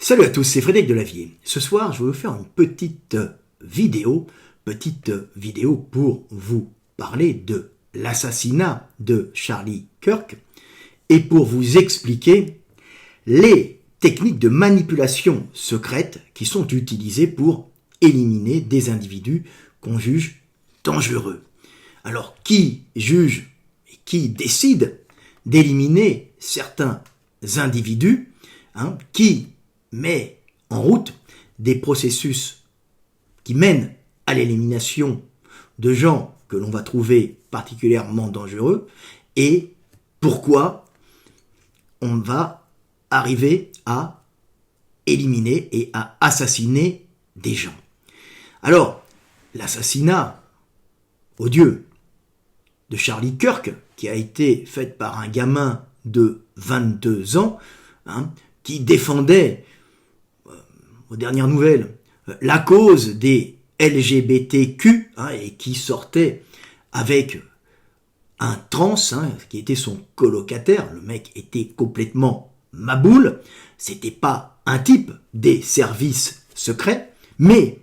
Salut à tous, c'est Frédéric Delavier. Ce soir, je vais vous faire une petite vidéo pour vous parler de l'assassinat de Charlie Kirk et pour vous expliquer les techniques de manipulation secrète qui sont utilisées pour éliminer des individus qu'on juge dangereux. Alors, qui juge et qui décide d'éliminer certains individus, qui met en route des processus qui mènent à l'élimination de gens que l'on va trouver particulièrement dangereux, et pourquoi on va arriver à éliminer et à assassiner des gens. Alors, l'assassinat odieux de Charlie Kirk, qui a été fait par un gamin de 22 ans, qui défendait, aux dernières nouvelles, la cause des LGBTQ, et qui sortait avec un trans, qui était son colocataire. Le mec était complètement maboule. C'était pas un type des services secrets, mais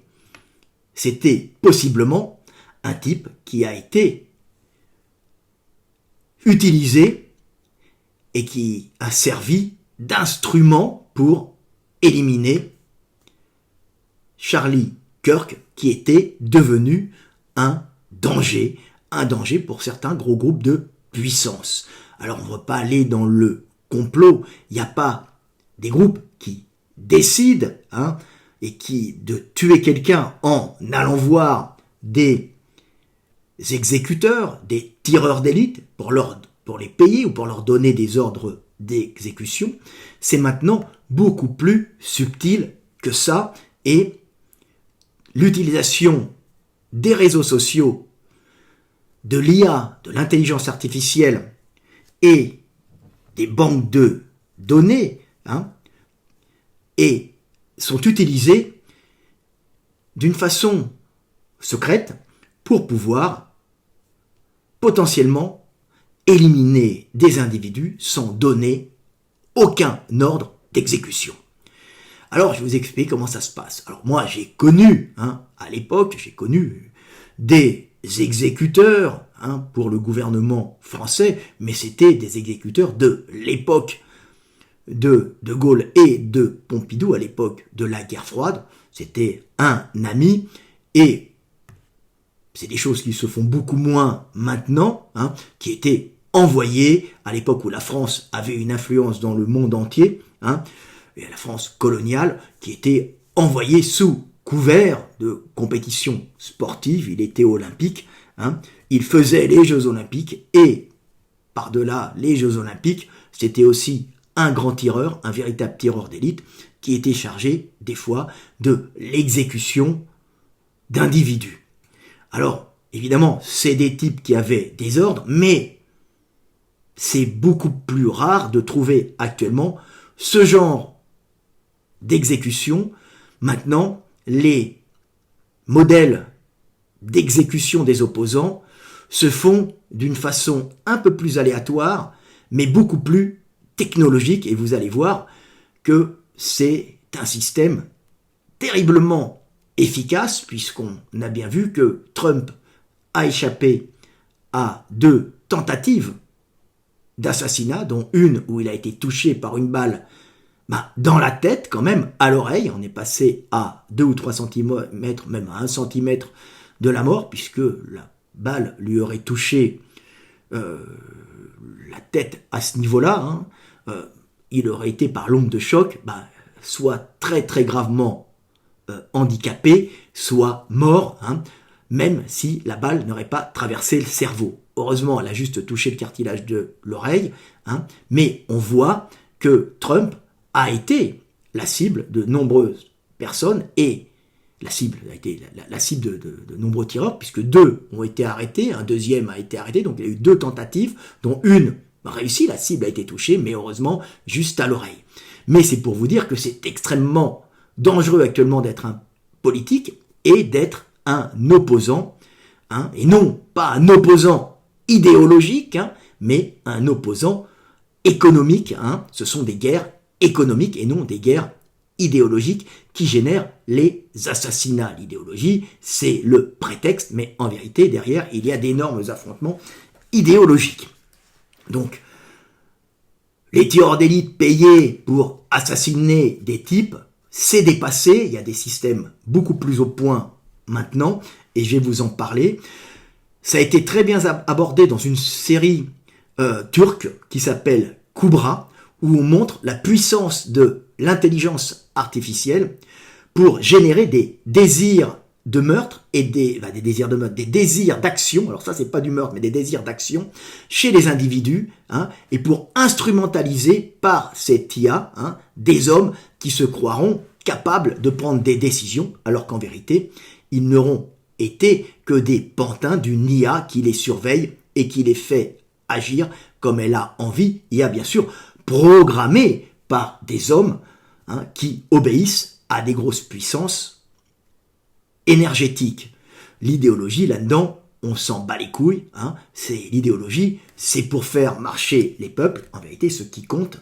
c'était possiblement un type qui a été utilisé et qui a servi d'instrument pour éliminer Charlie Kirk, qui était devenu un danger pour certains gros groupes de puissance. Alors on ne va pas aller dans le complot, il n'y a pas des groupes qui décident et qui de tuer quelqu'un en allant voir des exécuteurs, des tireurs d'élite pour les payer ou pour leur donner des ordres d'exécution. C'est maintenant beaucoup plus subtil que ça, et l'utilisation des réseaux sociaux, de l'IA, de l'intelligence artificielle et des banques de données et sont utilisées d'une façon secrète pour pouvoir potentiellement éliminer des individus sans donner aucun ordre d'exécution. Alors, je vous explique comment ça se passe. Alors, moi, j'ai connu, à l'époque, des exécuteurs pour le gouvernement français, mais c'était des exécuteurs de l'époque de Gaulle et de Pompidou, à l'époque de la guerre froide. C'était un ami, et c'est des choses qui se font beaucoup moins maintenant, qui étaient envoyés à l'époque où la France avait une influence dans le monde entier, et la France coloniale, qui était envoyée sous couvert de compétition sportive. Il était olympique, il faisait les Jeux Olympiques, et par-delà les Jeux Olympiques, c'était aussi un grand tireur, un véritable tireur d'élite, qui était chargé, des fois, de l'exécution d'individus. Alors, évidemment, c'est des types qui avaient des ordres, mais c'est beaucoup plus rare de trouver actuellement ce genre d'exécution. Maintenant, les modèles d'exécution des opposants se font d'une façon un peu plus aléatoire, mais beaucoup plus technologique, et vous allez voir que c'est un système terriblement efficace, puisqu'on a bien vu que Trump a échappé à 2 tentatives d'assassinat, dont une où il a été touché par une balle dans la tête, quand même, à l'oreille. On est passé à 2 ou 3 centimètres, même à 1 centimètre de la mort, puisque la balle lui aurait touché la tête à ce niveau-là. Il aurait été, par l'onde de choc, soit très très gravement handicapé, soit mort, même si la balle n'aurait pas traversé le cerveau. Heureusement, elle a juste touché le cartilage de l'oreille, mais on voit que Trump a été la cible de nombreuses personnes, et la cible a été la cible de nombreux tireurs, puisque 2 ont été arrêtés, un deuxième a été arrêté, donc il y a eu 2 tentatives, dont une réussie, la cible a été touchée, mais heureusement juste à l'oreille. Mais c'est pour vous dire que c'est extrêmement dangereux actuellement d'être un politique et d'être un opposant, et non pas un opposant idéologique, mais un opposant économique. Ce sont des guerres économiques et non des guerres idéologiques qui génèrent les assassinats. L'idéologie, c'est le prétexte, mais en vérité, derrière, il y a d'énormes affrontements idéologiques. Donc, les tueurs d'élite payés pour assassiner des types, c'est dépassé, il y a des systèmes beaucoup plus au point maintenant, et je vais vous en parler. Ça a été très bien abordé dans une série turque qui s'appelle Kubra, où on montre la puissance de l'intelligence artificielle pour générer des désirs de meurtre et des désirs d'action. Alors ça, c'est pas du meurtre, mais des désirs d'action chez les individus, et pour instrumentaliser par cette IA des hommes qui se croiront capables de prendre des décisions, alors qu'en vérité, ils n'auront été que des pantins d'une IA qui les surveille et qui les fait agir comme elle a envie. IA, bien sûr, programmée par des hommes qui obéissent à des grosses puissances énergétiques. L'idéologie, là-dedans, on s'en bat les couilles. C'est l'idéologie, c'est pour faire marcher les peuples. En vérité, ce qui compte,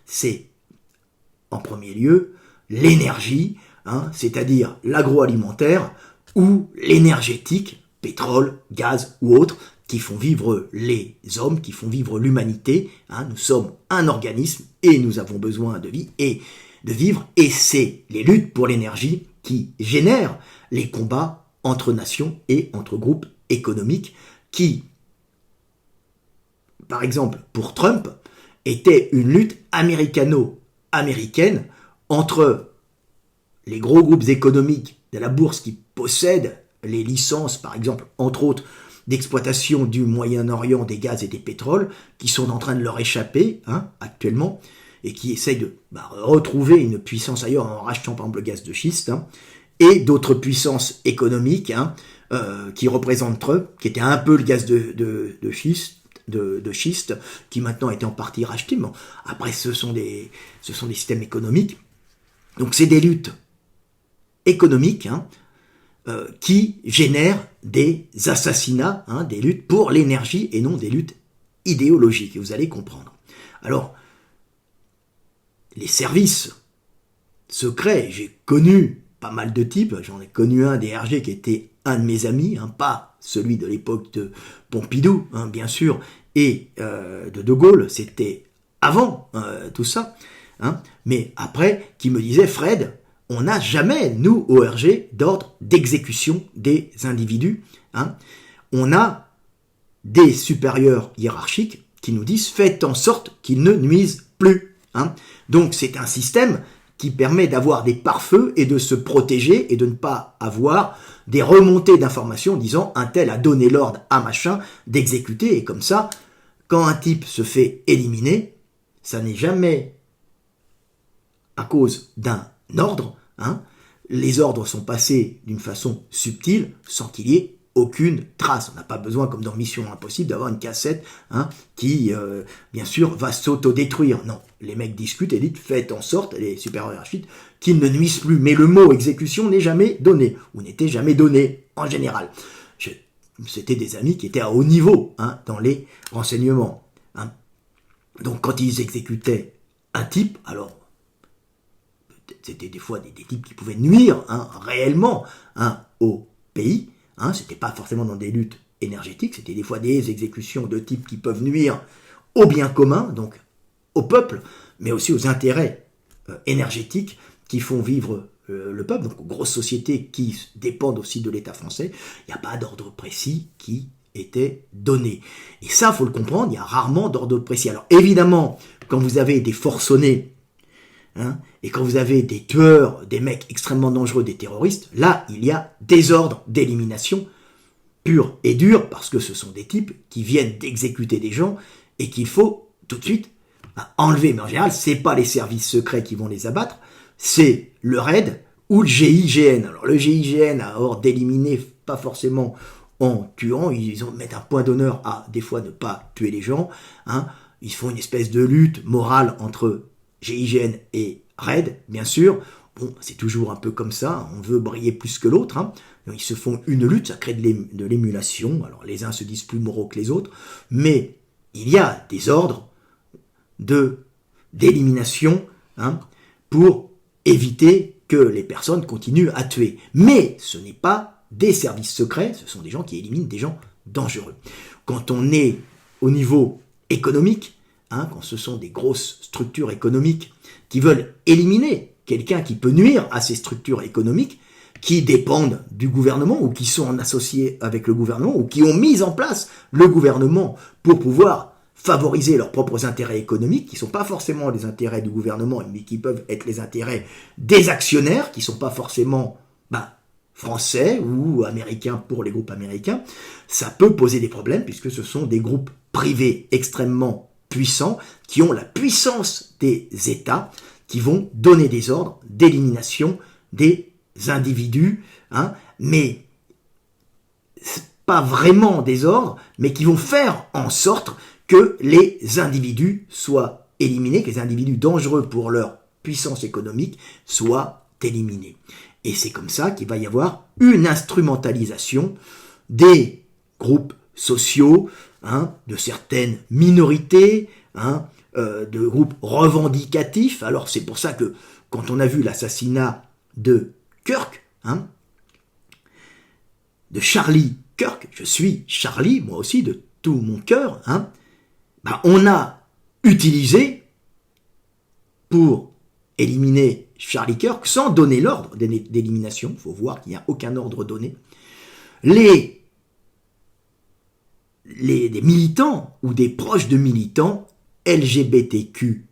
c'est en premier lieu l'énergie, c'est-à-dire l'agroalimentaire ou l'énergétique, pétrole, gaz ou autre, qui font vivre les hommes, qui font vivre l'humanité. Nous sommes un organisme et nous avons besoin de vie et de vivre, et c'est les luttes pour l'énergie qui génèrent les combats entre nations et entre groupes économiques qui, par exemple, pour Trump, était une lutte américano-américaine entre les gros groupes économiques de la bourse qui possèdent les licences, par exemple, entre autres, d'exploitation du Moyen-Orient des gaz et des pétroles, qui sont en train de leur échapper actuellement, et qui essayent de retrouver une puissance ailleurs en rachetant par exemple le gaz de schiste, et d'autres puissances économiques qui représentent Trump, qui était un peu le gaz de schiste, qui maintenant a été en partie racheté. Bon, après, ce sont des systèmes économiques. Donc c'est des luttes économiques qui génèrent des assassinats, des luttes pour l'énergie et non des luttes idéologiques. Et vous allez comprendre. Alors, les services secrets, j'ai connu pas mal de types. J'en ai connu un des RG qui était un de mes amis, pas celui de l'époque de Pompidou, bien sûr, et de Gaulle. C'était avant tout ça. Mais après, qui me disait, Fred, on n'a jamais, nous, au RG, d'ordre d'exécution des individus. On a des supérieurs hiérarchiques qui nous disent, faites en sorte qu'ils ne nuisent plus. Donc c'est un système qui permet d'avoir des pare-feux et de se protéger et de ne pas avoir des remontées d'informations disant un tel a donné l'ordre à machin d'exécuter. Et comme ça, quand un type se fait éliminer, ça n'est jamais à cause d'un ordre. Les ordres sont passés d'une façon subtile sans qu'il y ait aucune trace. On n'a pas besoin, comme dans Mission Impossible, d'avoir une cassette qui, bien sûr, va s'autodétruire. Non, les mecs discutent et disent, faites en sorte, les supérieurs hiérarchiques, qu'ils ne nuisent plus. Mais le mot exécution n'est jamais donné, ou n'était jamais donné, en général. C'était des amis qui étaient à haut niveau dans les renseignements. Donc, quand ils exécutaient un type, alors, c'était des fois des types qui pouvaient nuire réellement au pays. C'était pas forcément dans des luttes énergétiques, c'était des fois des exécutions de types qui peuvent nuire au bien commun, donc au peuple, mais aussi aux intérêts énergétiques qui font vivre le peuple, donc aux grosses sociétés qui dépendent aussi de l'État français. Il n'y a pas d'ordre précis qui était donné. Et ça, il faut le comprendre, il y a rarement d'ordre précis. Alors évidemment, quand vous avez des forcenés, et quand vous avez des tueurs, des mecs extrêmement dangereux, des terroristes, là, il y a des ordres d'élimination purs et durs, parce que ce sont des types qui viennent d'exécuter des gens et qu'il faut tout de suite enlever. Mais en général, c'est pas les services secrets qui vont les abattre, c'est le RAID ou le GIGN. Alors le GIGN a ordre d'éliminer, pas forcément en tuant, ils mettent un point d'honneur à des fois ne pas tuer les gens. Ils font une espèce de lutte morale entre GIGN et RAID, bien sûr. Bon, c'est toujours un peu comme ça, on veut briller plus que l'autre. Ils se font une lutte, ça crée de l'émulation. Alors les uns se disent plus moraux que les autres, mais il y a des ordres d'élimination pour éviter que les personnes continuent à tuer. Mais ce n'est pas des services secrets, ce sont des gens qui éliminent des gens dangereux. Quand on est au niveau économique, quand ce sont des grosses structures économiques qui veulent éliminer quelqu'un qui peut nuire à ces structures économiques, qui dépendent du gouvernement ou qui sont associés avec le gouvernement ou qui ont mis en place le gouvernement pour pouvoir favoriser leurs propres intérêts économiques, qui ne sont pas forcément les intérêts du gouvernement, mais qui peuvent être les intérêts des actionnaires, qui ne sont pas forcément français ou américains pour les groupes américains, ça peut poser des problèmes puisque ce sont des groupes privés extrêmement puissants qui ont la puissance des États qui vont donner des ordres d'élimination des individus, mais pas vraiment des ordres, mais qui vont faire en sorte que les individus soient éliminés, que les individus dangereux pour leur puissance économique soient éliminés. Et c'est comme ça qu'il va y avoir une instrumentalisation des groupes sociaux, de certaines minorités, de groupes revendicatifs. Alors c'est pour ça que quand on a vu l'assassinat de Kirk, de Charlie Kirk, je suis Charlie, moi aussi, de tout mon cœur, on a utilisé pour éliminer Charlie Kirk, sans donner l'ordre d'élimination, il faut voir qu'il n'y a aucun ordre donné, des militants ou des proches de militants LGBTQ+,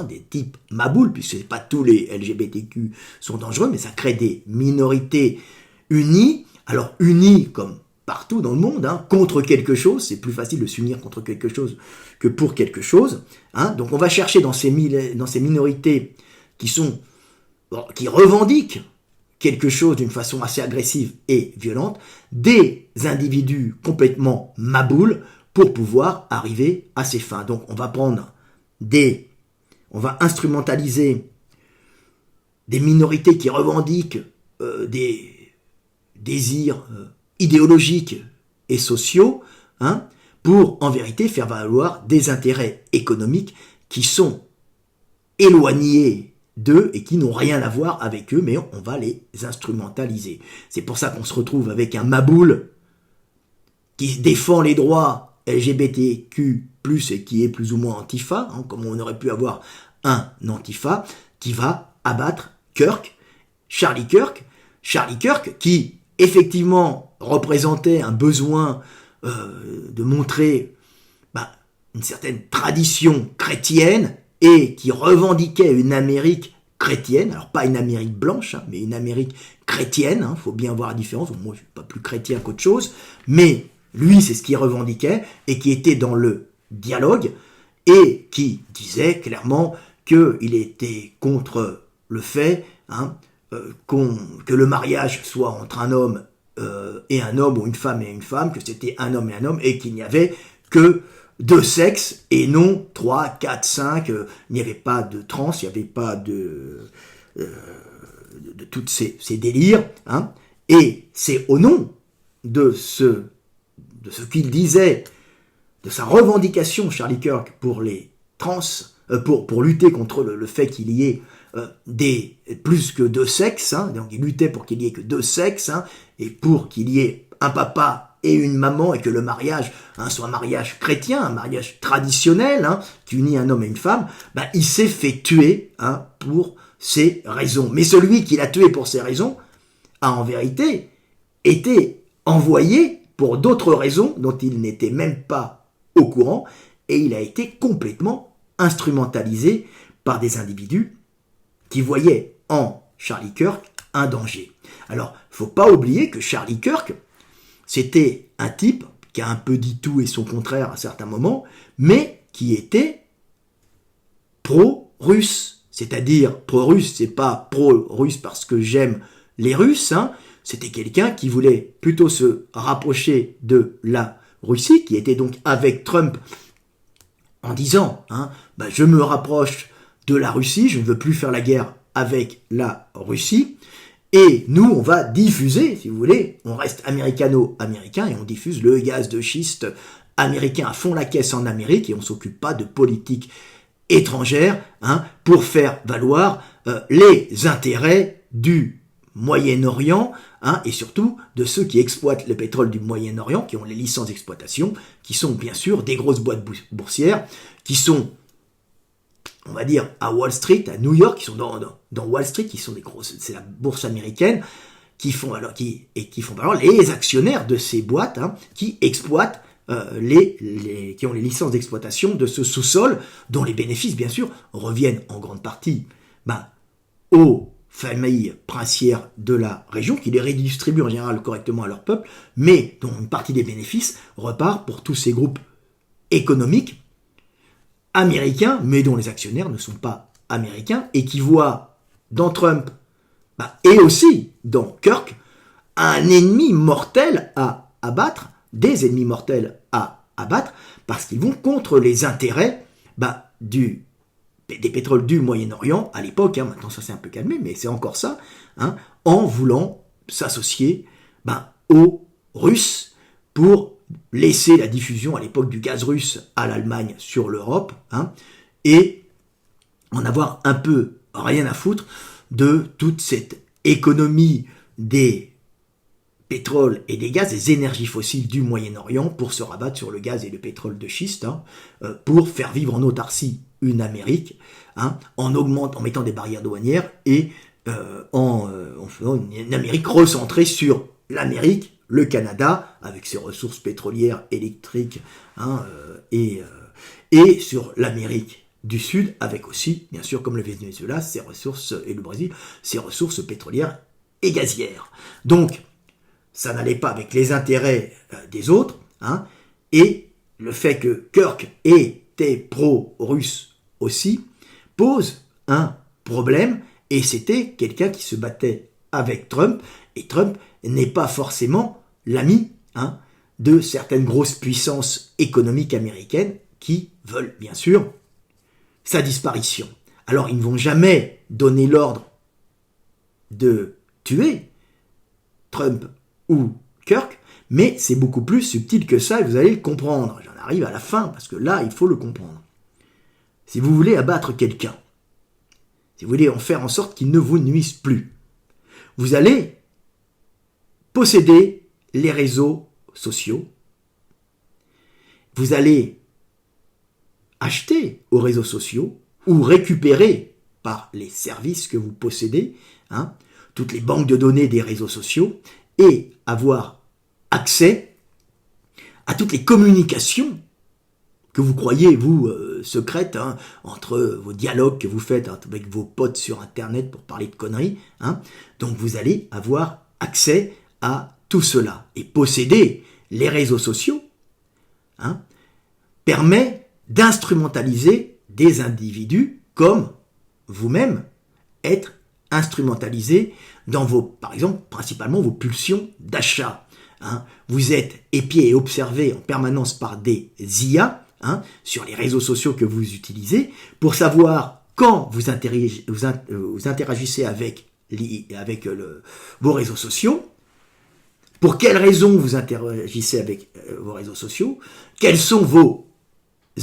des types maboules, puisque pas tous les LGBTQ sont dangereux, mais ça crée des minorités unies, alors unies comme partout dans le monde, contre quelque chose, c'est plus facile de s'unir contre quelque chose que pour quelque chose, donc on va chercher dans ces minorités qui revendiquent quelque chose d'une façon assez agressive et violente, des individus complètement maboules pour pouvoir arriver à ses fins. Donc on va instrumentaliser des minorités qui revendiquent des désirs idéologiques et sociaux, pour en vérité faire valoir des intérêts économiques qui sont éloignés d'eux et qui n'ont rien à voir avec eux, mais on va les instrumentaliser. C'est pour ça qu'on se retrouve avec un maboule qui défend les droits LGBTQ+, et qui est plus ou moins antifa, comme on aurait pu avoir un antifa, qui va abattre Charlie Kirk, qui effectivement représentait un besoin de montrer une certaine tradition chrétienne et qui revendiquait une Amérique chrétienne, alors pas une Amérique blanche, mais une Amérique chrétienne, faut bien voir la différence, moi je suis pas plus chrétien qu'autre chose, mais lui c'est ce qu'il revendiquait et qui était dans le dialogue et qui disait clairement qu'il était contre le fait que le mariage soit entre un homme et un homme ou une femme et une femme, que c'était un homme et un homme et qu'il n'y avait que deux sexes et non 3, 4, 5, il n'y avait pas de trans, il n'y avait pas de tous ces délires, et c'est au nom de ce qu'il disait, de sa revendication, Charlie Kirk, pour les trans, pour lutter contre le fait qu'il y ait plus que deux sexes, donc il luttait pour qu'il y ait que deux sexes, et pour qu'il y ait un papa et une maman, et que le mariage soit un mariage chrétien, un mariage traditionnel, qui unit un homme et une femme, il s'est fait tuer pour ces raisons. Mais celui qui l'a tué pour ces raisons a en vérité été envoyé pour d'autres raisons dont il n'était même pas au courant, et il a été complètement instrumentalisé par des individus qui voyaient en Charlie Kirk un danger. Alors, faut pas oublier que Charlie Kirk, c'était un type qui a un peu dit tout et son contraire à certains moments, mais qui était pro-russe. C'est-à-dire, pro-russe, c'est pas pro-russe parce que j'aime les Russes, c'était quelqu'un qui voulait plutôt se rapprocher de la Russie, qui était donc avec Trump en disant je me rapproche de la Russie, je ne veux plus faire la guerre avec la Russie, et nous on va diffuser, si vous voulez, on reste américano-américain et on diffuse le gaz de schiste américain à fond la caisse en Amérique et on s'occupe pas de politique étrangère pour faire valoir les intérêts du Moyen-Orient, et surtout de ceux qui exploitent le pétrole du Moyen-Orient, qui ont les licences d'exploitation, qui sont bien sûr des grosses boîtes boursières, qui sont, on va dire, à Wall Street, à New York, qui sont dans Wall Street, qui sont des grosses, c'est la bourse américaine, qui font valoir les actionnaires de ces boîtes, qui exploitent qui ont les licences d'exploitation de ce sous-sol, dont les bénéfices, bien sûr, reviennent en grande partie aux familles princières de la région, qui les redistribuent en général correctement à leur peuple, mais dont une partie des bénéfices repart pour tous ces groupes économiques américains, mais dont les actionnaires ne sont pas américains, et qui voient dans Trump, et aussi dans Kirk, un ennemi mortel à abattre, des ennemis mortels à abattre, parce qu'ils vont contre les intérêts des pétroles du Moyen-Orient à l'époque, maintenant ça s'est un peu calmé, mais c'est encore ça, en voulant s'associer aux Russes pour laisser la diffusion à l'époque du gaz russe à l'Allemagne sur l'Europe, et en avoir un peu rien à foutre de toute cette économie des pétrole et des gaz, des énergies fossiles du Moyen-Orient pour se rabattre sur le gaz et le pétrole de schiste, pour faire vivre en autarcie une Amérique, en mettant des barrières douanières et en faisant une Amérique recentrée sur l'Amérique, le Canada, avec ses ressources pétrolières, électriques, et sur l'Amérique du Sud, avec aussi, bien sûr, comme le Venezuela, ses ressources, et le Brésil, ses ressources pétrolières et gazières. Donc, ça n'allait pas avec les intérêts des autres, et le fait que Kirk était pro-russe aussi pose un problème, et c'était quelqu'un qui se battait avec Trump, et Trump n'est pas forcément l'ami de certaines grosses puissances économiques américaines qui veulent bien sûr sa disparition. Alors ils ne vont jamais donner l'ordre de tuer Trump ou Kirk, mais c'est beaucoup plus subtil que ça et vous allez le comprendre. J'en arrive à la fin parce que là, il faut le comprendre. Si vous voulez abattre quelqu'un, si vous voulez en faire en sorte qu'il ne vous nuise plus, vous allez posséder les réseaux sociaux, vous allez acheter aux réseaux sociaux ou récupérer par les services que vous possédez, toutes les banques de données des réseaux sociaux, et avoir accès à toutes les communications que vous croyez, vous, secrètes, entre vos dialogues que vous faites avec vos potes sur Internet pour parler de conneries. Donc vous allez avoir accès à tout cela. Et posséder les réseaux sociaux permet d'instrumentaliser des individus comme vous-même, être instrumentalisé dans par exemple, principalement vos pulsions d'achat. Vous êtes épié et observé en permanence par des IA sur les réseaux sociaux que vous utilisez pour savoir quand vous interagissez avec vos réseaux sociaux, pour quelles raisons vous interagissez avec vos réseaux sociaux, quelles sont vos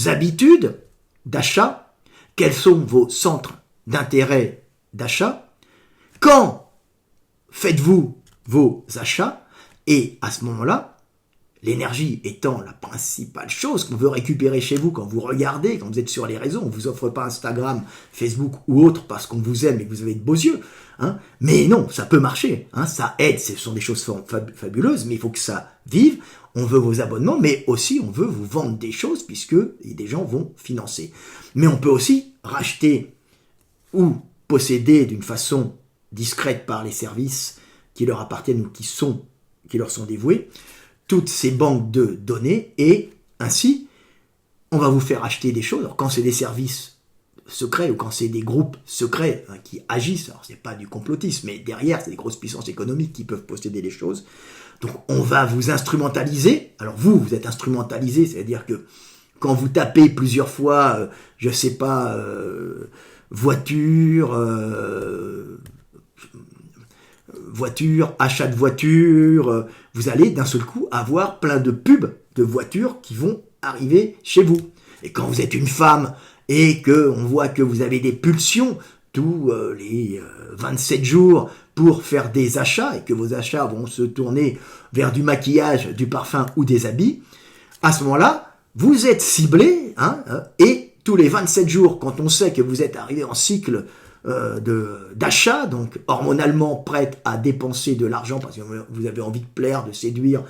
habitudes d'achat, quels sont vos centres d'intérêt d'achat, quand faites-vous vos achats, et à ce moment-là, l'énergie étant la principale chose qu'on veut récupérer chez vous quand vous regardez, quand vous êtes sur les réseaux, on ne vous offre pas Instagram, Facebook ou autre parce qu'on vous aime et que vous avez de beaux yeux, mais non, ça peut marcher, ça aide, ce sont des choses fabuleuses, mais il faut que ça vive, on veut vos abonnements, mais aussi on veut vous vendre des choses puisque des gens vont financer. Mais on peut aussi racheter ou posséder d'une façon discrète par les services qui leur appartiennent ou qui leur sont dévoués, toutes ces banques de données, et ainsi, on va vous faire acheter des choses. Alors, quand c'est des services secrets ou quand c'est des groupes secrets qui agissent, alors c'est pas du complotisme, mais derrière, c'est des grosses puissances économiques qui peuvent posséder les choses. Donc, on va vous instrumentaliser. Alors, vous êtes instrumentalisé, c'est-à-dire que quand vous tapez plusieurs fois, voiture, achat de voiture, vous allez d'un seul coup avoir plein de pubs de voitures qui vont arriver chez vous. Et quand vous êtes une femme et qu'on voit que vous avez des pulsions tous les 27 jours pour faire des achats et que vos achats vont se tourner vers du maquillage, du parfum ou des habits, à ce moment-là, vous êtes ciblé, et tous les 27 jours, quand on sait que vous êtes arrivé en cycle d'achat, donc hormonalement prête à dépenser de l'argent parce que vous avez envie de plaire, de séduire,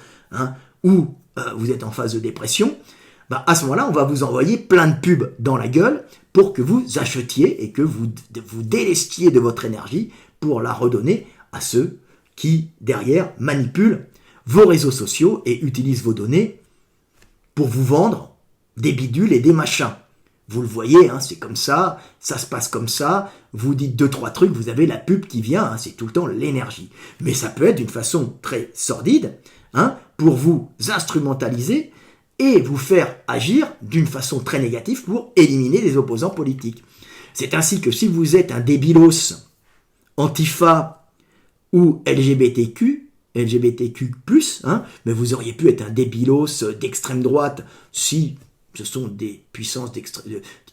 ou vous êtes en phase de dépression, à ce moment-là, on va vous envoyer plein de pubs dans la gueule pour que vous achetiez et que vous délestiez de votre énergie pour la redonner à ceux qui, derrière, manipulent vos réseaux sociaux et utilisent vos données pour vous vendre des bidules et des machins. Vous le voyez, c'est comme ça se passe comme ça, vous dites 2-3 trucs, vous avez la pub qui vient, c'est tout le temps l'énergie. Mais ça peut être d'une façon très sordide, pour vous instrumentaliser et vous faire agir d'une façon très négative pour éliminer les opposants politiques. C'est ainsi que si vous êtes un débilos, Antifa ou LGBTQ+, mais vous auriez pu être un débilos d'extrême droite si ce sont des puissances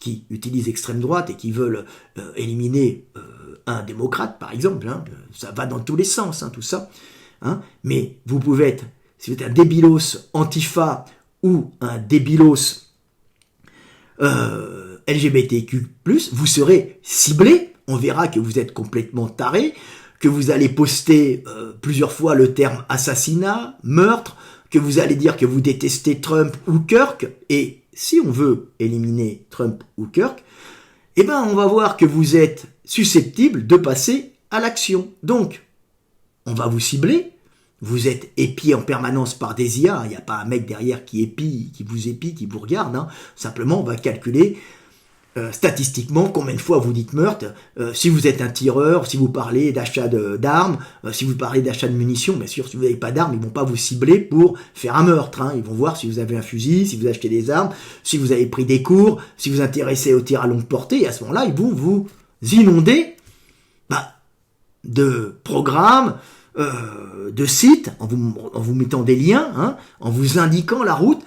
qui utilisent l'extrême droite et qui veulent éliminer un démocrate, par exemple. Ça va dans tous les sens, tout ça. Mais vous pouvez être, si vous êtes un débilos Antifa ou un débilos LGBTQ+, vous serez ciblé. On verra que vous êtes complètement taré, que vous allez poster plusieurs fois le terme assassinat, meurtre, que vous allez dire que vous détestez Trump ou Kirk, et si on veut éliminer Trump ou Kirk, on va voir que vous êtes susceptible de passer à l'action. Donc, on va vous cibler, vous êtes épié en permanence par des IA, il n'y a pas un mec derrière qui vous épie, qui vous regarde, simplement on va calculer statistiquement combien de fois vous dites meurtre, si vous êtes un tireur, si vous parlez d'achat d'armes, si vous parlez d'achat de munitions, bien sûr si vous n'avez pas d'armes, ils vont pas vous cibler pour faire un meurtre, ils vont voir si vous avez un fusil, si vous achetez des armes, si vous avez pris des cours, si vous intéressez au tir à longue portée, et à ce moment-là ils vont vous inonder de programmes, de sites, en vous mettant des liens, en vous indiquant la route,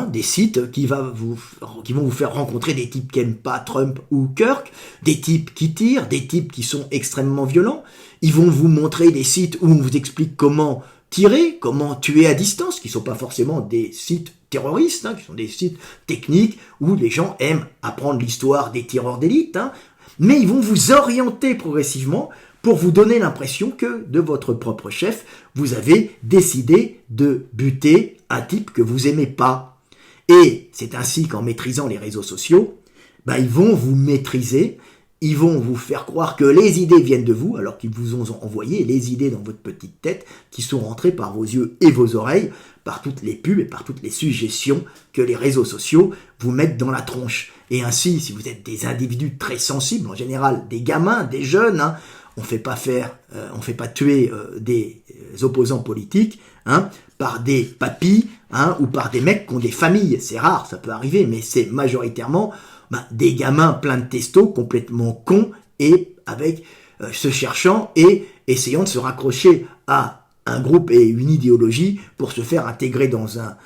des sites qui vont vous faire rencontrer des types qui n'aiment pas Trump ou Kirk, des types qui tirent, des types qui sont extrêmement violents. Ils vont vous montrer des sites où on vous explique comment tirer, comment tuer à distance, qui ne sont pas forcément des sites terroristes, qui sont des sites techniques où les gens aiment apprendre l'histoire des tireurs d'élite, mais ils vont vous orienter progressivement pour vous donner l'impression que, de votre propre chef, vous avez décidé de buter un type que vous aimez pas. Et c'est ainsi qu'en maîtrisant les réseaux sociaux, ils vont vous maîtriser, ils vont vous faire croire que les idées viennent de vous, alors qu'ils vous ont envoyé les idées dans votre petite tête, qui sont rentrées par vos yeux et vos oreilles, par toutes les pubs et par toutes les suggestions que les réseaux sociaux vous mettent dans la tronche. Et ainsi, si vous êtes des individus très sensibles, en général des gamins, des jeunes, on fait pas tuer des opposants politiques par des papis ou par des mecs qui ont des familles. C'est rare, ça peut arriver, mais c'est majoritairement des gamins pleins de testo, complètement cons et avec se cherchant et essayant de se raccrocher à un groupe et une idéologie pour se faire intégrer dans un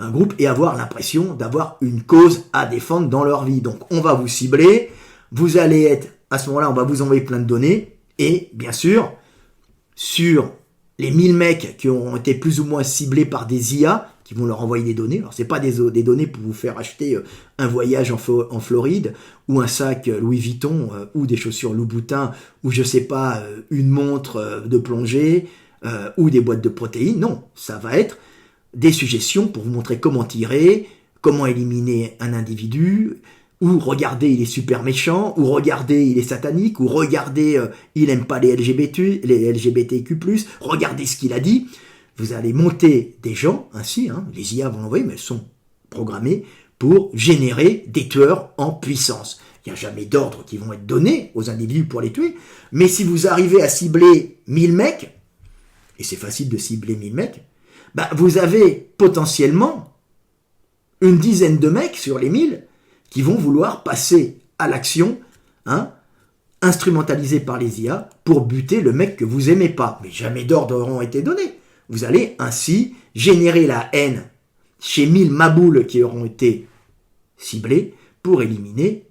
groupe et avoir l'impression d'avoir une cause à défendre dans leur vie. Donc on va vous cibler, vous allez être, à ce moment-là, on va vous envoyer plein de données. Et bien sûr, sur les 1000 mecs qui ont été plus ou moins ciblés par des IA, qui vont leur envoyer des données, alors c'est pas des données pour vous faire acheter un voyage en Floride, ou un sac Louis Vuitton, ou des chaussures Louboutin, ou je sais pas, une montre de plongée, ou des boîtes de protéines. Non, ça va être des suggestions pour vous montrer comment tirer, comment éliminer un individu, ou regardez, il est super méchant, ou regardez, il est satanique, ou regardez, il aime pas les LGBTQ+, regardez ce qu'il a dit. Vous allez monter des gens, ainsi, les IA vont l'envoyer, mais elles sont programmées pour générer des tueurs en puissance. Il n'y a jamais d'ordre qui vont être donnés aux individus pour les tuer, mais si vous arrivez à cibler 1000 mecs, et c'est facile de cibler 1000 mecs, vous avez potentiellement une dizaine de mecs sur les 1000 qui vont vouloir passer à l'action, instrumentalisés par les IA, pour buter le mec que vous aimez pas. Mais jamais d'ordre n'auront été donnés. Vous allez ainsi générer la haine chez 1000 maboules qui auront été ciblés pour éliminer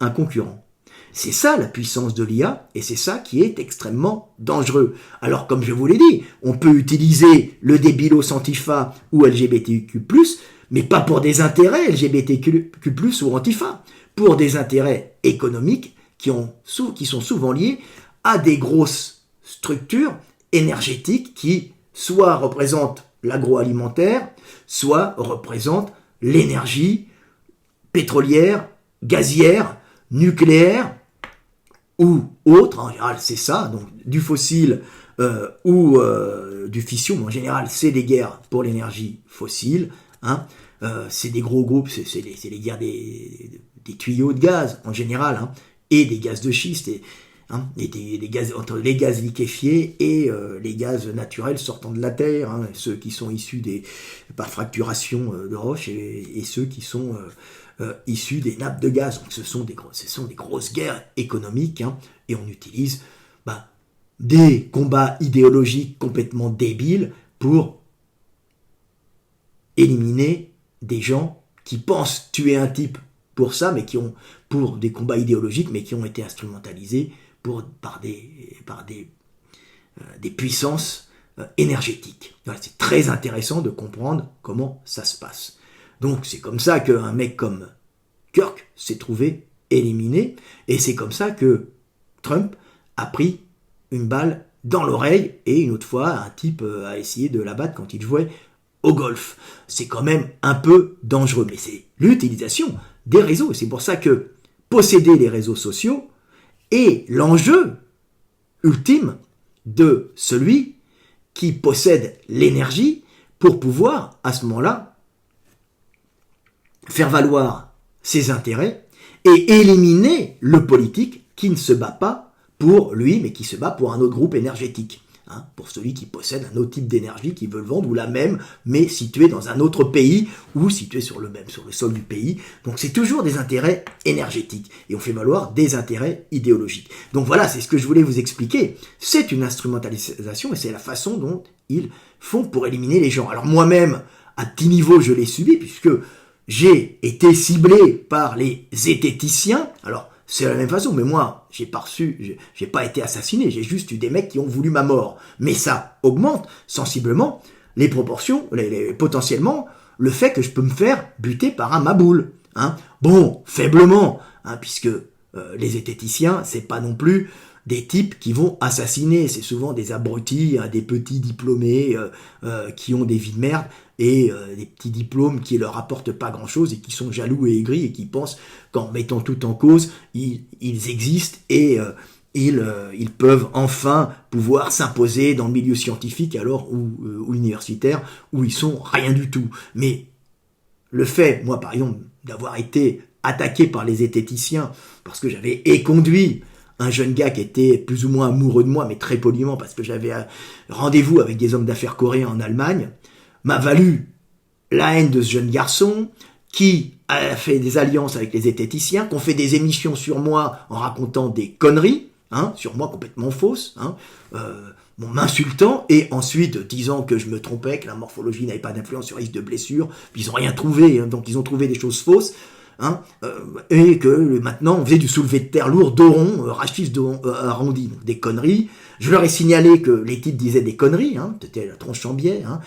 un concurrent. C'est ça la puissance de l'IA, et c'est ça qui est extrêmement dangereux. Alors comme je vous l'ai dit, on peut utiliser le débilos Antifa ou LGBTQ+, mais pas pour des intérêts LGBTQ+, ou Antifa, pour des intérêts économiques qui sont souvent liés à des grosses structures énergétiques qui soit représentent l'agroalimentaire, soit représentent l'énergie pétrolière, gazière, nucléaire ou autre. En général, c'est ça, donc du fossile ou du fission, mais en général, c'est des guerres pour l'énergie fossile. Hein. C'est des gros groupes, c'est les guerres des tuyaux de gaz en général, hein, et des gaz de schiste, et des gaz, entre les gaz liquéfiés et les gaz naturels sortant de la terre, hein, ceux qui sont issus par fracturation de roches et ceux qui sont issus des nappes de gaz. Donc ce sont des grosses guerres économiques, hein, et on utilise des combats idéologiques complètement débiles pour éliminer des gens qui pensent tuer un type pour ça, mais pour des combats idéologiques, mais qui ont été instrumentalisés par des puissances énergétiques. Voilà, c'est très intéressant de comprendre comment ça se passe. Donc c'est comme ça qu'un mec comme Kirk s'est trouvé éliminé, et c'est comme ça que Trump a pris une balle dans l'oreille, et une autre fois un type a essayé de l'abattre quand il jouait au golf. C'est quand même un peu dangereux, mais c'est l'utilisation des réseaux, et c'est pour ça que posséder les réseaux sociaux est l'enjeu ultime de celui qui possède l'énergie pour pouvoir, à ce moment-là, faire valoir ses intérêts et éliminer le politique qui ne se bat pas pour lui, mais qui se bat pour un autre groupe énergétique. Hein, pour celui qui possède un autre type d'énergie qu'il veut le vendre, ou la même, mais située dans un autre pays, ou située sur le sol du pays. Donc c'est toujours des intérêts énergétiques, et on fait valoir des intérêts idéologiques. Donc voilà, c'est ce que je voulais vous expliquer. C'est une instrumentalisation, et c'est la façon dont ils font pour éliminer les gens. Alors moi-même, à petit niveau, je l'ai subi, puisque j'ai été ciblé par les zététiciens. Alors, c'est de la même façon, mais moi, j'ai pas été assassiné, j'ai juste eu des mecs qui ont voulu ma mort. Mais ça augmente sensiblement les proportions, potentiellement, le fait que je peux me faire buter par un maboule. Hein. Bon, faiblement, hein, puisque les zététiciens, c'est pas non plus des types qui vont assassiner, c'est souvent des abrutis, hein, des petits diplômés qui ont des vies de merde, et des petits diplômes qui leur apportent pas grand-chose et qui sont jaloux et aigris et qui pensent qu'en mettant tout en cause, ils existent et ils peuvent enfin pouvoir s'imposer dans le milieu scientifique ou universitaire où ils sont rien du tout. Mais le fait, moi par exemple, d'avoir été attaqué par les zététiciens parce que j'avais éconduit un jeune gars qui était plus ou moins amoureux de moi, mais très poliment, parce que j'avais un rendez-vous avec des hommes d'affaires coréens en Allemagne, m'a valu la haine de ce jeune garçon, qui a fait des alliances avec les zététiciens, qui ont fait des émissions sur moi en racontant des conneries, hein, sur moi complètement fausses, hein, m'insultant, et ensuite disant que je me trompais, que la morphologie n'avait pas d'influence sur le risque de blessure, puis ils n'ont rien trouvé, hein, donc ils ont trouvé des choses fausses, hein, et que maintenant on faisait du soulevé de terre lourd d'Oron, rachis arrondi, donc des conneries. Je leur ai signalé que les types disaient des conneries, hein, c'était la tronche en biais, hein,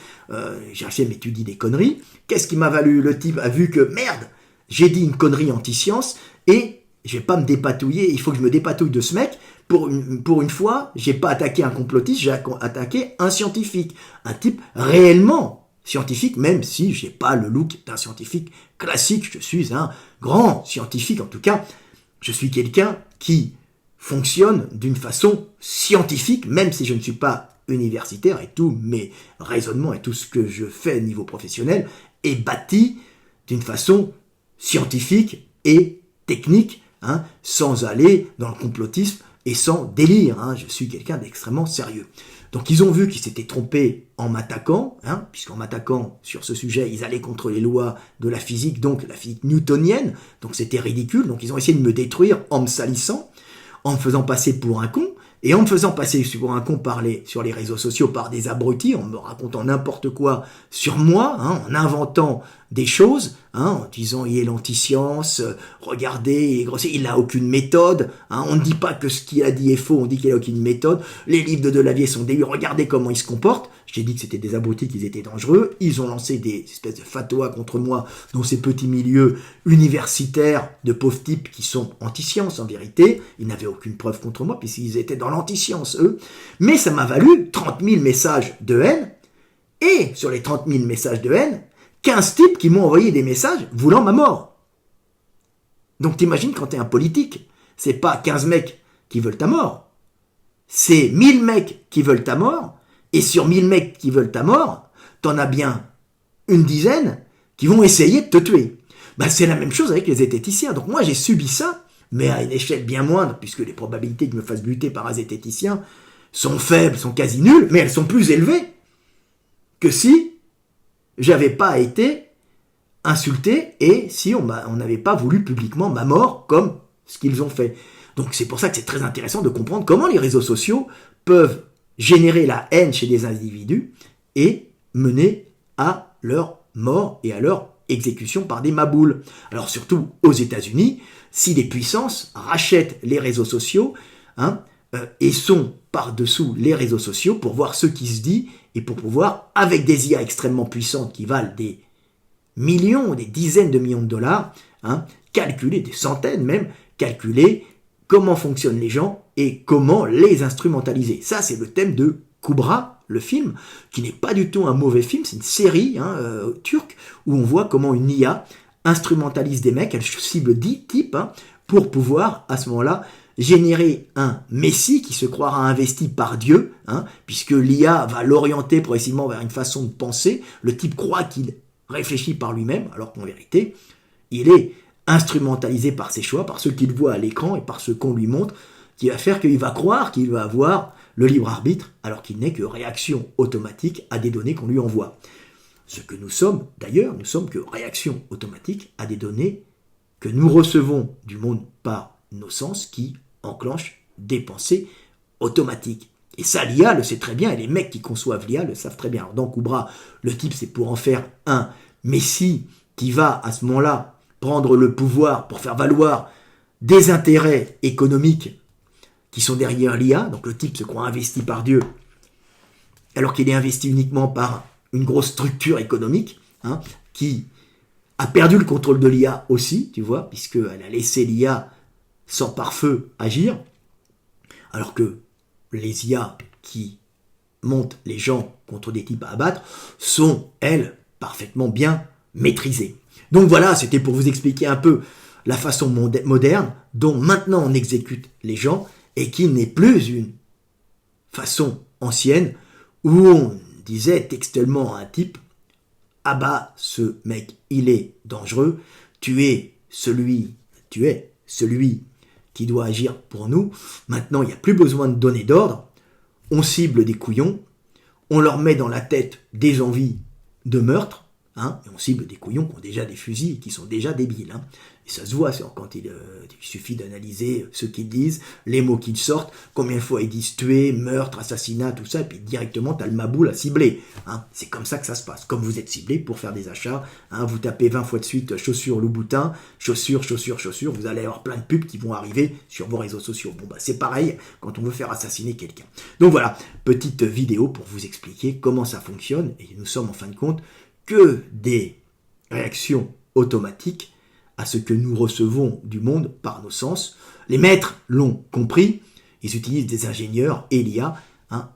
j'ai acheté mais tu dis des conneries. Qu'est-ce qui m'a valu? Le type a vu que merde, j'ai dit une connerie anti-science et je vais pas me dépatouiller, il faut que je me dépatouille de ce mec. Pour une fois, j'ai pas attaqué un complotiste, j'ai attaqué un scientifique, un type réellement scientifique, même si j'ai pas le look d'un scientifique classique, je suis un grand scientifique, en tout cas, je suis quelqu'un qui fonctionne d'une façon scientifique, même si je ne suis pas universitaire, et tous mes raisonnements et tout ce que je fais au niveau professionnel est bâti d'une façon scientifique et technique, hein, sans aller dans le complotisme et sans délire. Hein, je suis quelqu'un d'extrêmement sérieux. Donc ils ont vu qu'ils s'étaient trompés en m'attaquant, hein, puisqu'en m'attaquant sur ce sujet, ils allaient contre les lois de la physique, donc la physique newtonienne, donc c'était ridicule, donc ils ont essayé de me détruire en me salissant, en me faisant passer pour un con, et en me faisant passer pour un con sur les réseaux sociaux par des abrutis, en me racontant n'importe quoi sur moi, hein, en inventant des choses, en disant il est l'anti-science, regardez, il est grossier, il n'a aucune méthode, on ne dit pas que ce qu'il a dit est faux, on dit qu'il n'a aucune méthode, les livres de Delavier sont débiles, regardez comment il se comporte. J'ai dit que c'était des abrutis, qu'ils étaient dangereux, ils ont lancé des espèces de fatwas contre moi dans ces petits milieux universitaires de pauvres types qui sont anti-science en vérité, ils n'avaient aucune preuve contre moi puisqu'ils étaient dans l'anti-science eux, mais ça m'a valu 30 000 messages de haine, et sur les 30 000 messages de haine, 15 types qui m'ont envoyé des messages voulant ma mort. Donc t'imagines quand t'es un politique, c'est pas 15 mecs qui veulent ta mort, c'est 1000 mecs qui veulent ta mort, et sur 1000 mecs qui veulent ta mort, t'en as bien une dizaine qui vont essayer de te tuer. C'est la même chose avec les zététiciens. Donc moi j'ai subi ça, mais à une échelle bien moindre, puisque les probabilités que je me fasse buter par un zététicien sont faibles, sont quasi nulles, mais elles sont plus élevées que si j'avais pas été insulté et si on n'avait pas voulu publiquement ma mort comme ce qu'ils ont fait. Donc c'est pour ça que c'est très intéressant de comprendre comment les réseaux sociaux peuvent générer la haine chez des individus et mener à leur mort et à leur exécution par des maboules. Alors surtout aux États-Unis, si les puissances rachètent les réseaux sociaux et sont par-dessous les réseaux sociaux pour voir ce qui se dit et pour pouvoir, avec des IA extrêmement puissantes qui valent des millions, des dizaines de millions de dollars, calculer, des centaines même, calculer comment fonctionnent les gens et comment les instrumentaliser. Ça, c'est le thème de Kubra, le film, qui n'est pas du tout un mauvais film, c'est une série turque où on voit comment une IA instrumentalise des mecs, elle cible 10 types pour pouvoir, à ce moment-là, générer un messie qui se croira investi par Dieu, puisque l'IA va l'orienter progressivement vers une façon de penser. Le type croit qu'il réfléchit par lui-même, alors qu'en vérité, il est instrumentalisé par ses choix, par ce qu'il voit à l'écran et par ce qu'on lui montre, qui va faire qu'il va croire qu'il va avoir le libre arbitre, alors qu'il n'est que réaction automatique à des données qu'on lui envoie. Ce que nous sommes, d'ailleurs, nous sommes que réaction automatique à des données que nous recevons du monde par nos sens qui enclenchent des pensées automatiques. Et ça, l'IA le sait très bien, et les mecs qui conçoivent l'IA le savent très bien. Alors dans Kubra, le type, c'est pour en faire un messie qui va, à ce moment-là, prendre le pouvoir pour faire valoir des intérêts économiques qui sont derrière l'IA. Donc le type se croit investi par Dieu, alors qu'il est investi uniquement par une grosse structure économique, qui a perdu le contrôle de l'IA aussi, tu vois, puisqu'elle a laissé l'IA sans pare-feu agir, alors que les IA qui montent les gens contre des types à abattre sont, elles, parfaitement bien maîtrisées. Donc voilà, c'était pour vous expliquer un peu la façon moderne dont maintenant on exécute les gens et qui n'est plus une façon ancienne où on disait textuellement à un type « Ah bah, ce mec, il est dangereux, tu es celui qui doit agir pour nous. Maintenant, il n'y a plus besoin de donner d'ordre. On cible des couillons, on leur met dans la tête des envies de meurtre, et on cible des couillons qui ont déjà des fusils et qui sont déjà débiles. Et ça se voit quand il suffit d'analyser ce qu'ils disent, les mots qu'ils sortent, combien de fois ils disent tuer, meurtre, assassinat, tout ça, et puis directement, tu as le maboule à cibler. C'est comme ça que ça se passe. Comme vous êtes ciblé pour faire des achats, vous tapez 20 fois de suite chaussures Louboutin, chaussures, vous allez avoir plein de pubs qui vont arriver sur vos réseaux sociaux. C'est pareil quand on veut faire assassiner quelqu'un. Donc voilà, petite vidéo pour vous expliquer comment ça fonctionne, et nous sommes en fin de compte que des réactions automatiques à ce que nous recevons du monde par nos sens. Les maîtres l'ont compris, ils utilisent des ingénieurs et l'IA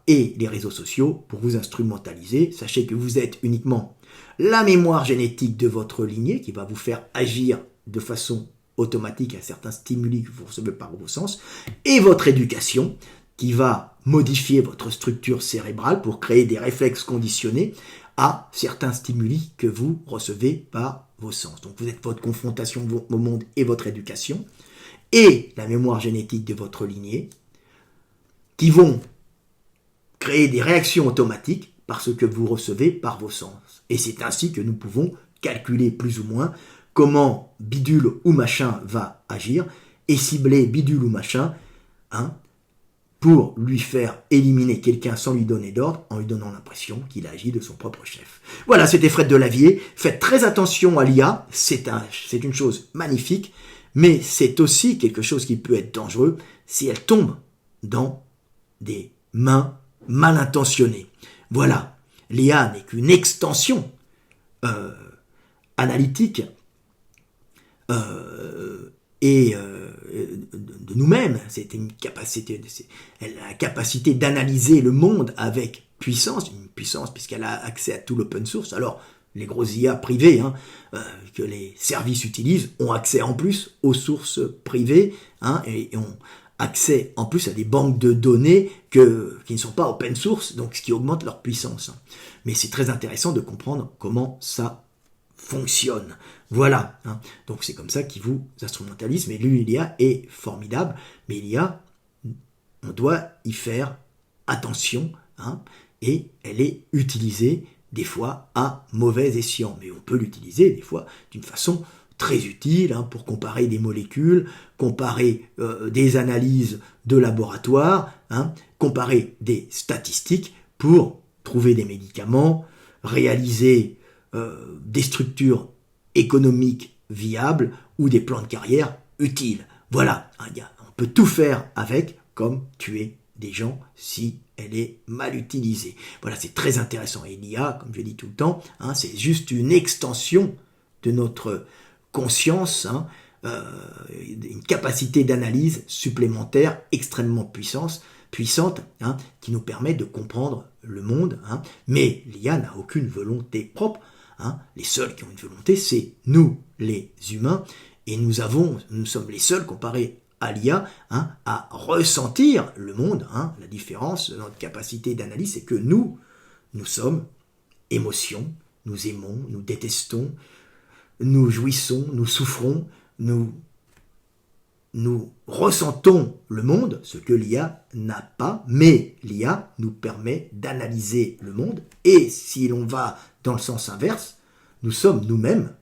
et les réseaux sociaux pour vous instrumentaliser. Sachez que vous êtes uniquement la mémoire génétique de votre lignée qui va vous faire agir de façon automatique à certains stimuli que vous recevez par vos sens, et votre éducation qui va modifier votre structure cérébrale pour créer des réflexes conditionnés à certains stimuli que vous recevez par vos sens. Donc vous êtes votre confrontation au monde et votre éducation, et la mémoire génétique de votre lignée, qui vont créer des réactions automatiques par ce que vous recevez par vos sens. Et c'est ainsi que nous pouvons calculer plus ou moins comment bidule ou machin va agir, et cibler bidule ou machin pour lui faire éliminer quelqu'un sans lui donner d'ordre, en lui donnant l'impression qu'il agit de son propre chef. Voilà, c'était Fred Delavier. Faites très attention à l'IA, c'est une chose magnifique, mais c'est aussi quelque chose qui peut être dangereux si elle tombe dans des mains mal intentionnées. Voilà, l'IA n'est qu'une extension analytique de nous-mêmes. C'est une capacité, elle a la capacité d'analyser le monde avec puissance, une puissance puisqu'elle a accès à tout l'open source. Alors, les gros IA privés que les services utilisent ont accès en plus aux sources privées et ont accès en plus à des banques de données qui ne sont pas open source, donc ce qui augmente leur puissance. Mais c'est très intéressant de comprendre comment ça fonctionne. Voilà. Donc c'est comme ça qu'ils vous instrumentalisent. Mais l'IA est formidable. Mais l'IA, on doit y faire attention. Et elle est utilisée des fois à mauvais escient. Mais on peut l'utiliser des fois d'une façon très utile pour comparer des molécules, comparer des analyses de laboratoire, comparer des statistiques pour trouver des médicaments, réaliser des structures économiques viables ou des plans de carrière utiles. Voilà, on peut tout faire avec, comme tuer des gens si elle est mal utilisée. Voilà, c'est très intéressant. Et l'IA, comme je dis tout le temps, c'est juste une extension de notre conscience, une capacité d'analyse supplémentaire extrêmement puissante, qui nous permet de comprendre le monde. Mais l'IA n'a aucune volonté propre. Les seuls qui ont une volonté, c'est nous, les humains, et nous sommes les seuls, comparés à l'IA, à ressentir le monde. La différence de notre capacité d'analyse, c'est que nous sommes émotions, nous aimons, nous détestons, nous jouissons, nous souffrons, nous ressentons le monde, ce que l'IA n'a pas, mais l'IA nous permet d'analyser le monde, et si l'on va dans le sens inverse, nous sommes nous-mêmes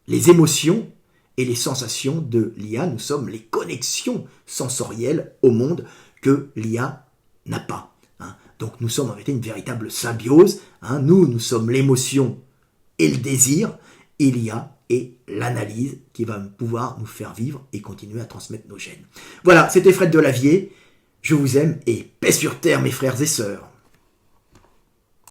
les émotions et les sensations de l'IA, nous sommes les connexions sensorielles au monde que l'IA n'a pas. Donc nous sommes en réalité une véritable symbiose. Nous sommes l'émotion et le désir, et l'IA est l'analyse qui va pouvoir nous faire vivre et continuer à transmettre nos gènes. Voilà, c'était Fred Delavier. Je vous aime et paix sur terre, mes frères et sœurs.